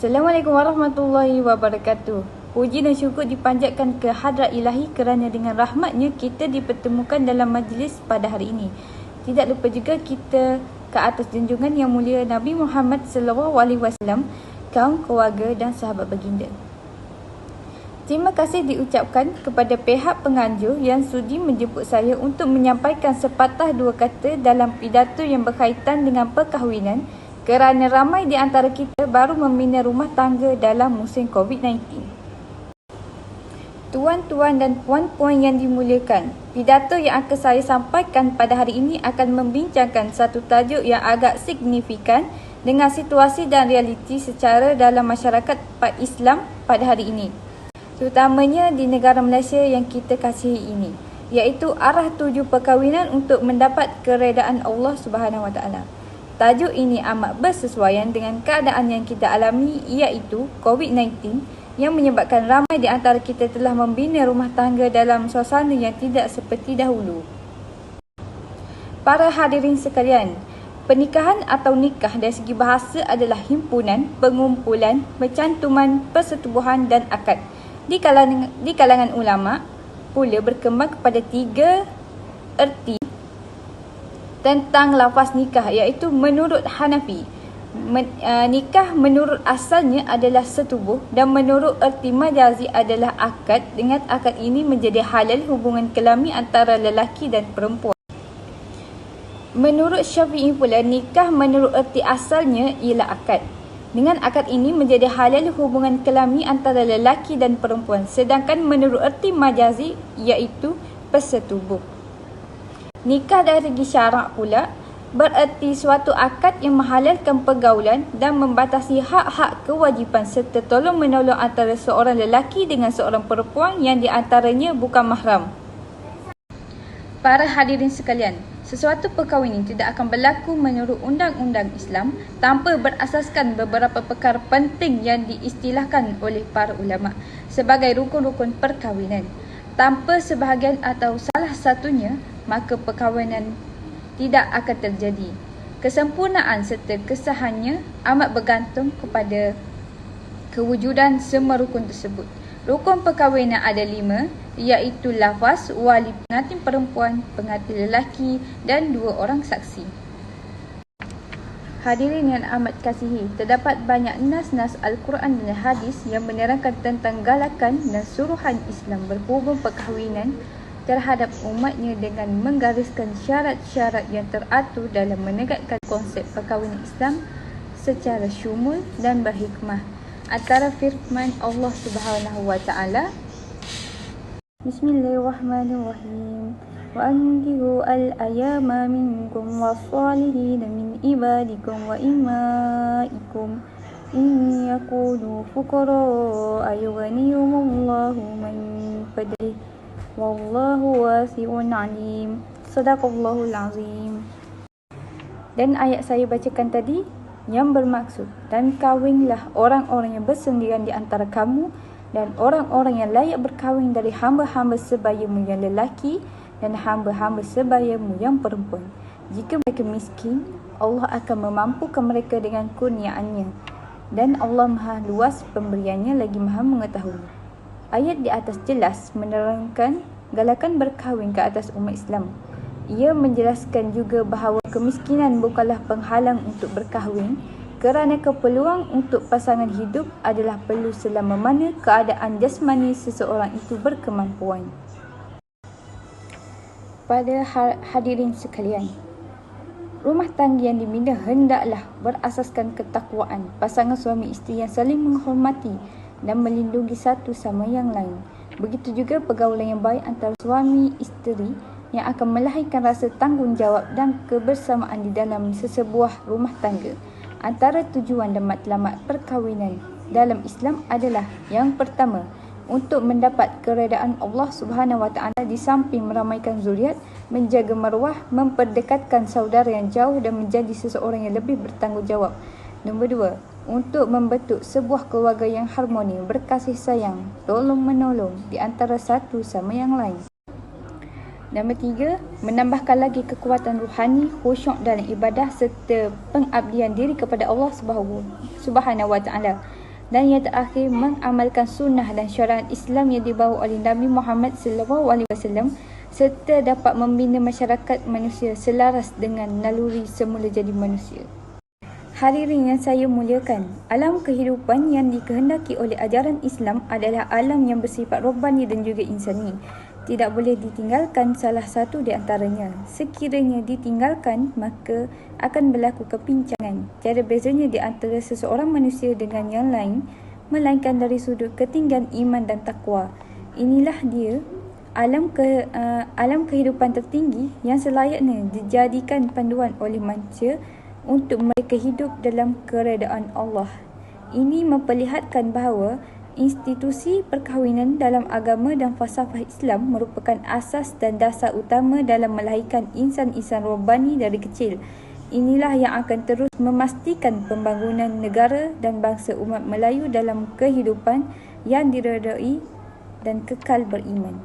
Assalamualaikum warahmatullahi wabarakatuh. Puji dan syukur dipanjatkan ke hadrat ilahi kerana dengan rahmatnya kita dipertemukan dalam majlis pada hari ini. Tidak lupa juga kita ke atas junjungan yang mulia Nabi Muhammad SAW, kaum, keluarga dan sahabat baginda. Terima kasih diucapkan kepada pihak penganjur yang sudi menjemput saya untuk menyampaikan sepatah dua kata dalam pidato yang berkaitan dengan perkahwinan, kerana ramai di antara kita baru membina rumah tangga dalam musim COVID-19. Tuan-tuan dan puan-puan yang dimuliakan, pidato yang akan saya sampaikan pada hari ini akan membincangkan satu tajuk yang agak signifikan dengan situasi dan realiti secara dalam masyarakat Islam pada hari ini, terutamanya di negara Malaysia yang kita kasihi ini, iaitu arah tuju perkahwinan untuk mendapat keredaan Allah Subhanahu Wa Taala. Tajuk ini amat bersesuaian dengan keadaan yang kita alami, iaitu COVID-19, yang menyebabkan ramai di antara kita telah membina rumah tangga dalam suasana yang tidak seperti dahulu. Para hadirin sekalian, pernikahan atau nikah dari segi bahasa adalah himpunan, pengumpulan, pencantuman, persetubuhan dan akad. Di kalangan ulama pula berkembang kepada tiga erti tentang lafaz nikah, iaitu menurut Hanafi, nikah menurut asalnya adalah setubuh, dan menurut erti majazi adalah akad. Dengan akad ini menjadi halal hubungan kelamin antara lelaki dan perempuan. Menurut Syafi'i pula, nikah menurut erti asalnya ialah akad. Dengan akad ini menjadi halal hubungan kelamin antara lelaki dan perempuan. Sedangkan menurut erti majazi iaitu persetubuh. Nikah dari segi syarak pula bererti suatu akad yang menghalalkan pergaulan dan membatasi hak-hak kewajipan serta tolong-menolong antara seorang lelaki dengan seorang perempuan yang di antaranya bukan mahram. Para hadirin sekalian, sesuatu perkahwinan tidak akan berlaku menurut undang-undang Islam tanpa berasaskan beberapa perkara penting yang diistilahkan oleh para ulama sebagai rukun-rukun perkahwinan. Tanpa sebahagian atau salah satunya, maka perkahwinan tidak akan terjadi. Kesempurnaan serta kesahannya amat bergantung kepada kewujudan semua rukun tersebut. Rukun perkahwinan ada 5, iaitu lafaz, wali pengantin perempuan, pengantin lelaki dan 2 orang saksi. Hadirin yang amat kasihi, terdapat banyak nas-nas Al-Quran dan hadis yang menerangkan tentang galakan dan suruhan Islam berhubung perkahwinan terhadap umatnya dengan menggariskan syarat-syarat yang teratur dalam menegakkan konsep perkahwinan Islam secara syumul dan berhikmah. Antara firman Allah Subhanahu Wa Taala, Bismillahirrahmanirrahim. Wa ankihu al-ayama minkum was-salihina min ibadikum wa imaikum in yakunu fuqara yughnihumullahu min fadlihi wallahu wasi'un alim. Sadaqallahul azim. Dan ayat saya bacakan tadi yang bermaksud, dan kawinlah orang-orang yang bersendirian di antara kamu dan orang-orang yang layak berkahwin dari hamba-hamba sebayamu yang lelaki dan hamba-hamba sebayamu yang perempuan. Jika mereka miskin, Allah akan memampukan mereka dengan kurniaannya, dan Allah Maha luas pemberiannya lagi Maha mengetahui. Ayat di atas jelas menerangkan galakan berkahwin ke atas umat Islam. Ia menjelaskan juga bahawa kemiskinan bukanlah penghalang untuk berkahwin, kerana keperluan untuk pasangan hidup adalah perlu selama mana keadaan jasmani seseorang itu berkemampuan. Pada hadirin sekalian, rumah tangga yang dibina hendaklah berasaskan ketakwaan pasangan suami isteri yang saling menghormati dan melindungi satu sama yang lain. Begitu juga pergaulan yang baik antara suami isteri yang akan melahirkan rasa tanggungjawab dan kebersamaan di dalam sesebuah rumah tangga. Antara tujuan dan matlamat perkahwinan dalam Islam adalah yang pertama, untuk mendapat keredaan Allah Subhanahu Wa Taala di samping meramaikan zuriat, menjaga maruah, memperdekatkan saudara yang jauh dan menjadi seseorang yang lebih bertanggungjawab. Nombor 2, untuk membentuk sebuah keluarga yang harmoni, berkasih sayang, tolong menolong di antara satu sama yang lain. Nombor 3, menambahkan lagi kekuatan ruhani, khusyuk dalam ibadah serta pengabdian diri kepada Allah Subhanahu Wa Taala. Dan yang terakhir, mengamalkan sunnah dan syariat Islam yang dibawa oleh Nabi Muhammad SAW serta dapat membina masyarakat manusia selaras dengan naluri semula jadi manusia. Hadirin yang saya muliakan, alam kehidupan yang dikehendaki oleh ajaran Islam adalah alam yang bersifat robbani dan juga insani. Tidak boleh ditinggalkan salah satu di antaranya. Sekiranya ditinggalkan, maka akan berlaku kepincangan. Tiada bezanya di antara seseorang manusia dengan yang lain, melainkan dari sudut ketinggian iman dan takwa. Inilah dia alam kehidupan tertinggi yang selayaknya dijadikan panduan oleh manusia untuk mereka hidup dalam keredaan Allah. Ini memperlihatkan bahawa institusi perkahwinan dalam agama dan falsafah Islam merupakan asas dan dasar utama dalam melahirkan insan-insan robbani dari kecil. Inilah yang akan terus memastikan pembangunan negara dan bangsa umat Melayu dalam kehidupan yang diredai dan kekal beriman.